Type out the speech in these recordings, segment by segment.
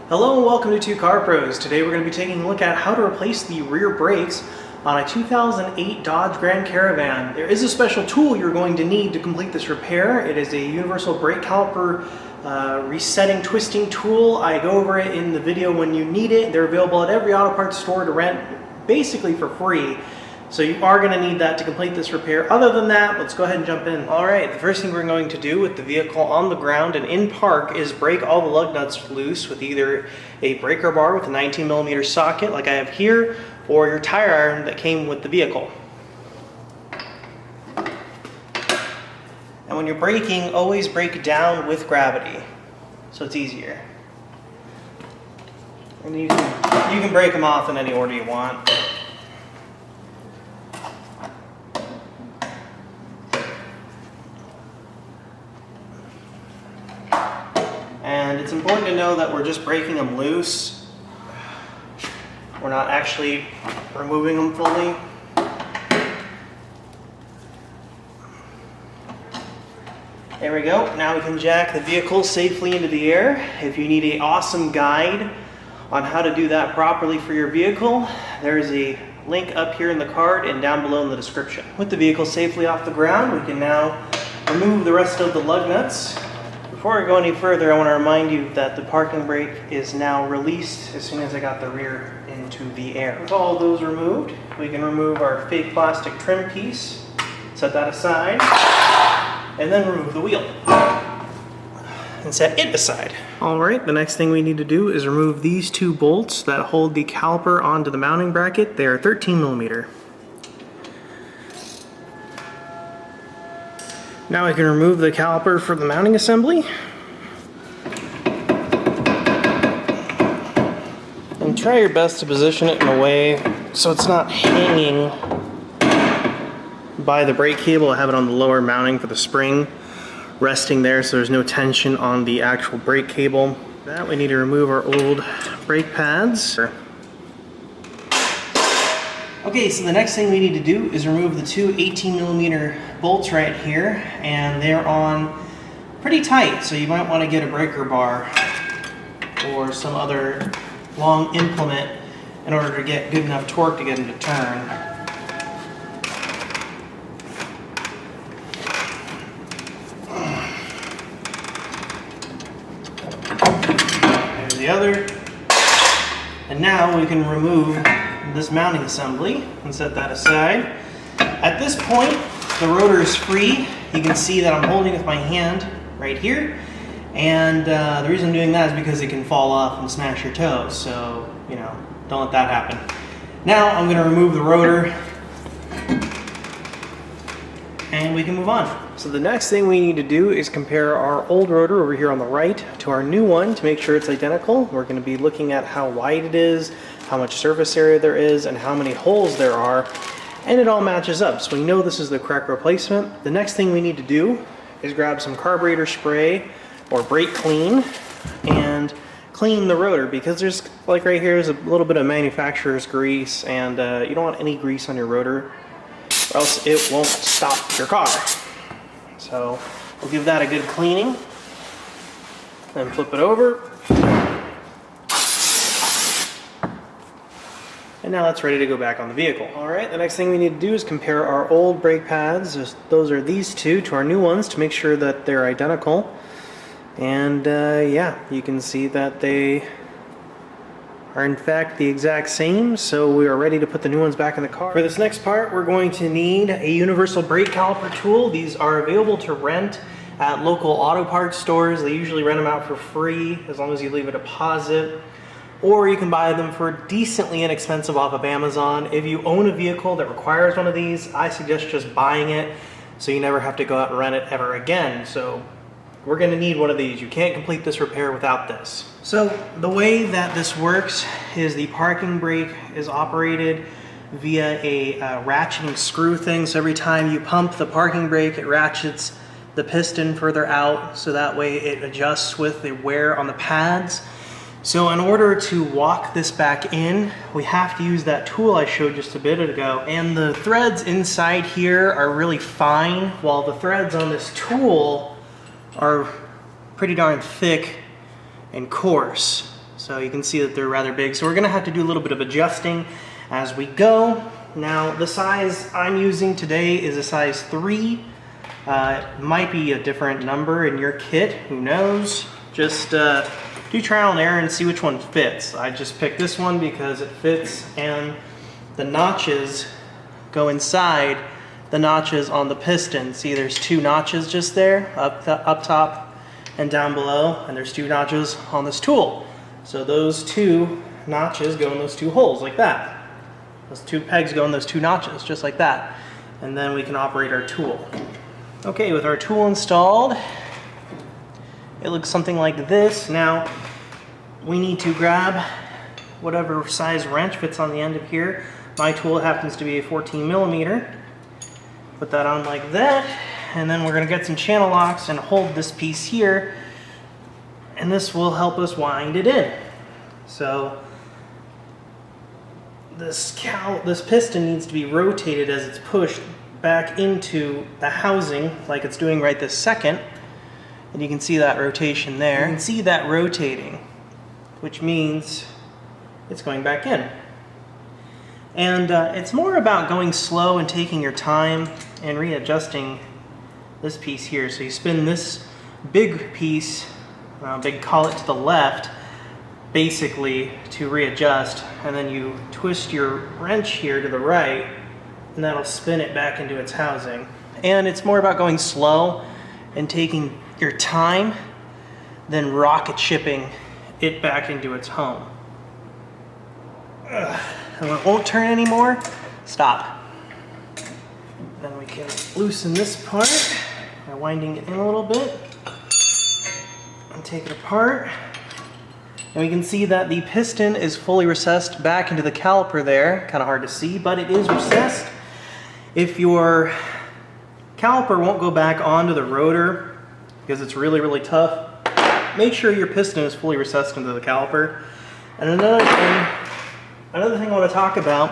Hello and welcome to Two Car Pros. Today we're going to be taking a look at how to replace the rear brakes on a 2008 Dodge Grand Caravan. There is a special tool you're going to need to complete this repair. It is a universal brake caliper resetting twisting tool. I go over it in the video when you need it. They're available at every auto parts store to rent basically for free. So you are going to need that to complete this repair. Other than that, let's go ahead and jump in. Alright, the first thing we're going to do with the vehicle on the ground and in park is break all the lug nuts loose with either a breaker bar with a 19mm socket like I have here, or your tire iron that came with the vehicle. And when you're braking, always brake down with gravity, so it's easier. And you can break them off in any order you want. And it's important to know that we're just breaking them loose. We're not actually removing them fully. There we go. Now we can jack the vehicle safely into the air. If you need an awesome guide on how to do that properly for your vehicle, there's a link up here in the card and down below in the description. With the vehicle safely off the ground, we can now remove the rest of the lug nuts. Before I go any further, I want to remind you that the parking brake is now released as soon as I got the rear into the air. With all of those removed, we can remove our fake plastic trim piece, set that aside, and then remove the wheel and set it aside. Alright, the next thing we need to do is remove these two bolts that hold the caliper onto the mounting bracket. They are 13mm. Now I can remove the caliper from the mounting assembly and try your best to position it in a way so it's not hanging by the brake cable. I have it on the lower mounting for the spring resting there so there's no tension on the actual brake cable. That we need to remove our old brake pads. Okay, so the next thing we need to do is remove the two 18mm bolts right here, and they're on pretty tight, so you might want to get a breaker bar or some other long implement in order to get good enough torque to get them to turn. There's the other, and now we can remove this mounting assembly and set that aside. At this point, the rotor is free. You can see that I'm holding with my hand right here, and the reason I'm doing that is because it can fall off and smash your toes, so you know, don't let that happen. Now I'm going to remove the rotor and we can move on. So the next thing we need to do is compare our old rotor over here on the right to our new one to make sure it's identical. We're going to be looking at how wide it is, how much surface area there is, and how many holes there are, and it all matches up, so we know this is the correct replacement. The next thing we need to do is grab some carburetor spray or brake clean and clean the rotor, because there's, like right here, is a little bit of manufacturer's grease, and you don't want any grease on your rotor or else it won't stop your car. So we'll give that a good cleaning, then flip it over. And now that's ready to go back on the vehicle. Alright, the next thing we need to do is compare our old brake pads, those are these two, to our new ones to make sure that they're identical. And yeah, you can see that they are in fact the exact same, so we are ready to put the new ones back in the car. For this next part, we're going to need a universal brake caliper tool. These are available to rent at local auto parts stores. They usually rent them out for free as long as you leave a deposit. Or you can buy them for decently inexpensive off of Amazon. If you own a vehicle that requires one of these, I suggest just buying it so you never have to go out and rent it ever again. So we're going to need one of these. You can't complete this repair without this. So the way that this works is the parking brake is operated via a ratcheting screw thing. So every time you pump the parking brake, it ratchets the piston further out, so that way it adjusts with the wear on the pads. So in order to walk this back in, we have to use that tool I showed just a bit ago. And the threads inside here are really fine, while the threads on this tool are pretty darn thick and coarse. So you can see that they're rather big. So we're gonna have to do a little bit of adjusting as we go. Now the size I'm using today is a size 3. It might be a different number in your kit, who knows? Just do trial and error and see which one fits. I just picked this one because it fits, and the notches go inside the notches on the piston. See, there's 2 notches just there, up top and down below, and there's 2 notches on this tool. So those 2 notches go in those 2 holes like that. Those 2 pegs go in those 2 notches, just like that. And then we can operate our tool. Okay, with our tool installed, it looks something like this. Now, we need to grab whatever size wrench fits on the end of here. My tool happens to be a 14mm. Put that on like that, and then we're gonna get some channel locks and hold this piece here, and this will help us wind it in. So this piston needs to be rotated as it's pushed back into the housing like it's doing right this second, and you can see that rotation there. You can see that rotating, which means it's going back in. And it's more about going slow and taking your time and readjusting this piece here. So you spin this big piece, big collet to the left, basically to readjust, and then you twist your wrench here to the right, and that'll spin it back into its housing. And it's more about going slow and taking your time than rocket shipping it back into its home. And when it won't turn anymore, stop. Then we can loosen this part by winding it in a little bit and take it apart. And we can see that the piston is fully recessed back into the caliper there. Kind of hard to see, but it is recessed. If your caliper won't go back onto the rotor because it's really, really tough, make sure your piston is fully recessed into the caliper. And another thing I want to talk about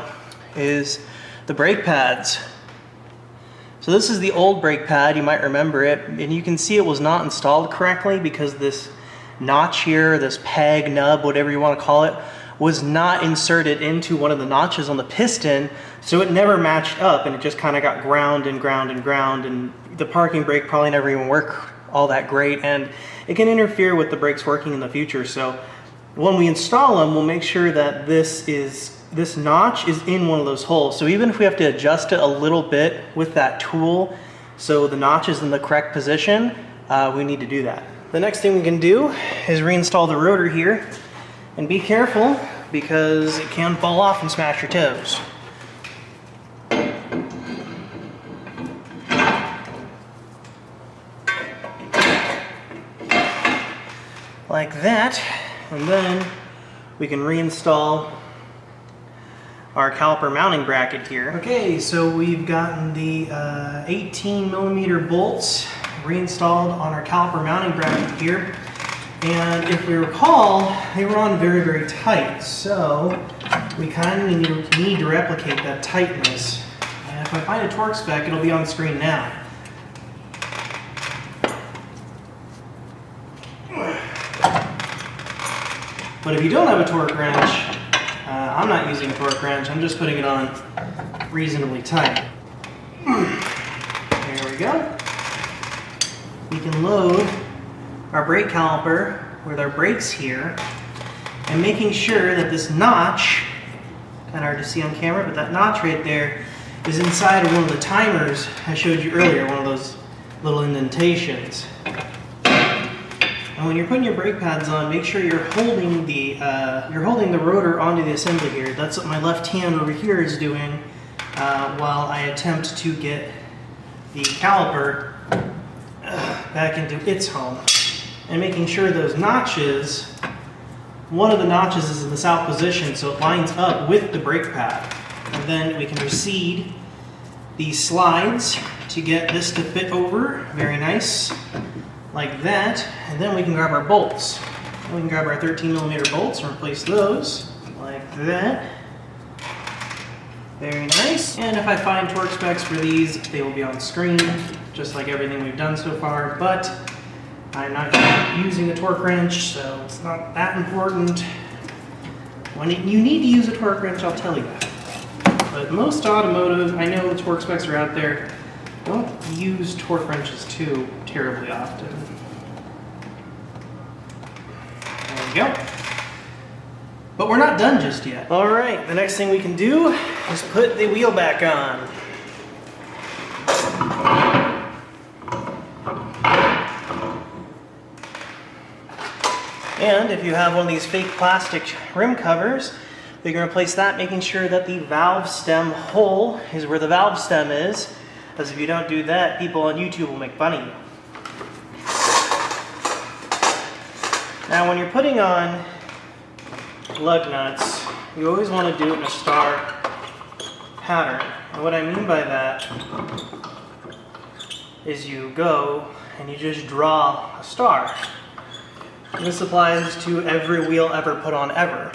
is the brake pads. So this is the old brake pad, you might remember it, and you can see it was not installed correctly because this notch here, this peg, nub, whatever you want to call it, was not inserted into one of the notches on the piston, so it never matched up, and it just kind of got ground, and the parking brake probably never even worked all that great, and it can interfere with the brakes working in the future. So when we install them, we'll make sure that this notch is in one of those holes. So even if we have to adjust it a little bit with that tool so the notch is in the correct position, we need to do that. The next thing we can do is reinstall the rotor here, and be careful because it can fall off and smash your toes. Like that, and then we can reinstall our caliper mounting bracket here. Okay, so we've gotten the 18mm bolts reinstalled on our caliper mounting bracket here, and if we recall, they were on very, very tight, so we kind of need to replicate that tightness. And if I find a torque spec, it'll be on screen now. But if you don't have a torque wrench, I'm not using a torque wrench, I'm just putting it on reasonably tight. There we go. We can load our brake caliper with our brakes here, and making sure that this notch, kind of hard to see on camera, but that notch right there is inside of one of the timers I showed you earlier, one of those little indentations. And when you're putting your brake pads on, make sure you're holding the rotor onto the assembly here. That's what my left hand over here is doing while I attempt to get the caliper back into its home. And making sure those notches, one of the notches is in the south position, so it lines up with the brake pad. And then we can recede these slides to get this to fit over. Very nice. Like that, and then we can grab our bolts. And we can grab our 13mm bolts and replace those, like that. Very nice. And if I find torque specs for these, they will be on screen, just like everything we've done so far, but I'm not using a torque wrench, so it's not that important. When you need to use a torque wrench, I'll tell you that. But most automotive, I know the torque specs are out there, don't use torque wrenches too terribly often. There we go. But we're not done just yet. All right, the next thing we can do is put the wheel back on. And if you have one of these fake plastic rim covers, you can replace that, making sure that the valve stem hole is where the valve stem is, as if you don't do that, people on YouTube will make fun of you. Now when you're putting on lug nuts, you always want to do it in a star pattern. And what I mean by that is you go and you just draw a star. And this applies to every wheel ever put on ever.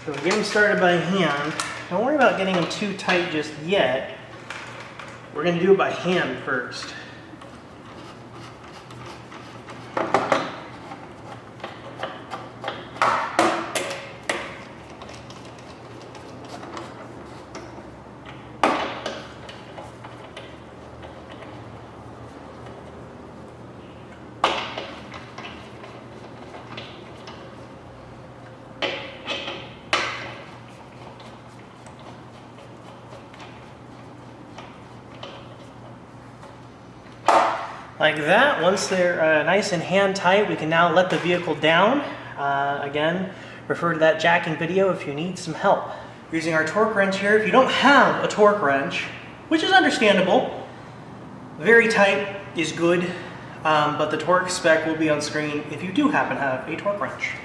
So we're getting started by hand. Don't worry about getting them too tight just yet. We're going to do it by hand first. Like that. Once they're nice and hand tight, we can now let the vehicle down. Again, refer to that jacking video if you need some help. Using our torque wrench here. If you don't have a torque wrench, which is understandable, very tight is good, but the torque spec will be on screen if you do happen to have a torque wrench.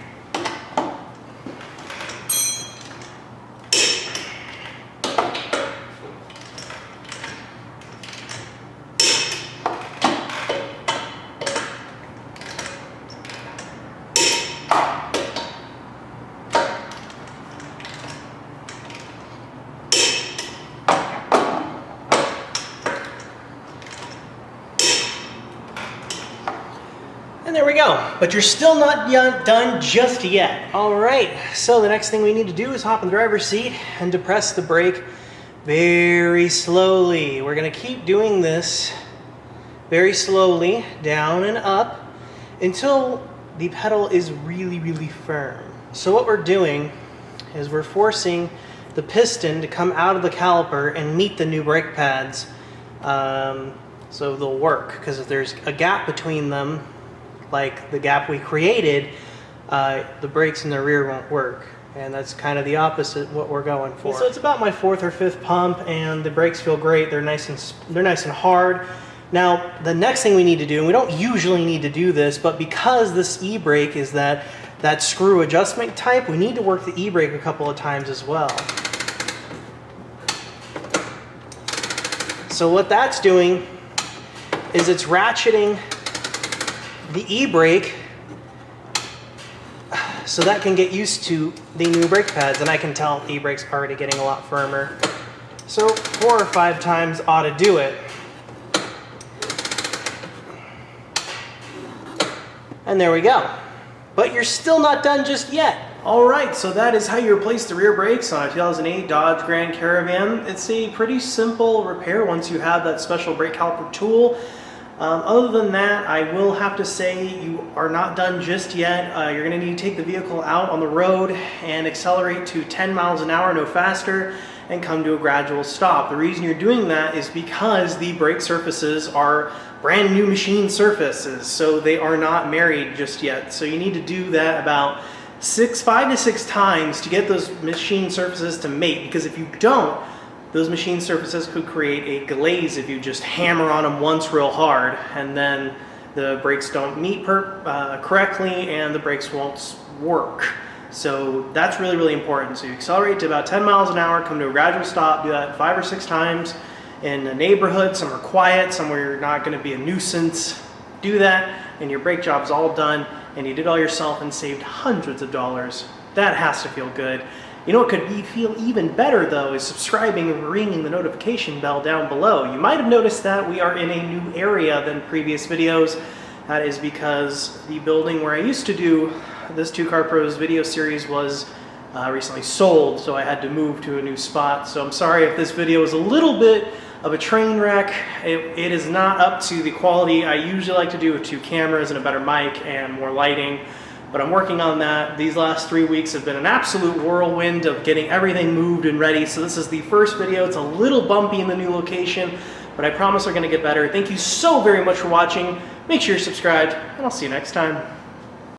And there we go. But you're still not done just yet. All right, so the next thing we need to do is hop in the driver's seat and depress the brake very slowly. We're gonna keep doing this very slowly, down and up, until the pedal is really, really firm. So what we're doing is we're forcing the piston to come out of the caliper and meet the new brake pads, so they'll work. Because if there's a gap between them, like the gap we created, the brakes in the rear won't work. And that's kind of the opposite what we're going for. So it's about my 4th or 5th pump, and the brakes feel great. They're nice and hard. Now the next thing we need to do, and we don't usually need to do this, but because this e-brake is that screw adjustment type, we need to work the e-brake a couple of times as well. So what that's doing is it's ratcheting the e-brake so that can get used to the new brake pads, and I can tell the e-brake's already getting a lot firmer. So 4 or 5 times ought to do it. And there we go. But you're still not done just yet. Alright, so that is how you replace the rear brakes on a 2008 Dodge Grand Caravan. It's a pretty simple repair once you have that special brake caliper tool. Other than that, I will have to say you are not done just yet. You're going to need to take the vehicle out on the road and accelerate to 10 miles an hour, no faster, and come to a gradual stop. The reason you're doing that is because the brake surfaces are brand new machine surfaces, so they are not married just yet. So you need to do that about 5 to 6 times to get those machine surfaces to mate, because if you don't, those machine surfaces could create a glaze if you just hammer on them once real hard, and then the brakes don't meet correctly and the brakes won't work. So that's really, really important. So you accelerate to about 10 miles an hour, come to a gradual stop, do that 5 or 6 times in a neighborhood, somewhere quiet, somewhere you're not going to be a nuisance. Do that and your brake job's all done, and you did all yourself and saved hundreds of dollars. That has to feel good. You know what could feel even better though is subscribing and ringing the notification bell down below. You might have noticed that we are in a new area than previous videos, That is because the building where I used to do this Two Car Pros video series was recently sold, so I had to move to a new spot. So I'm sorry if this video is a little bit of a train wreck. It is not up to the quality I usually like to do with 2 cameras and a better mic and more lighting, but I'm working on that. These last 3 weeks have been an absolute whirlwind of getting everything moved and ready. So this is the first video. It's a little bumpy in the new location, but I promise we're gonna get better. Thank you so very much for watching. Make sure you're subscribed, and I'll see you next time.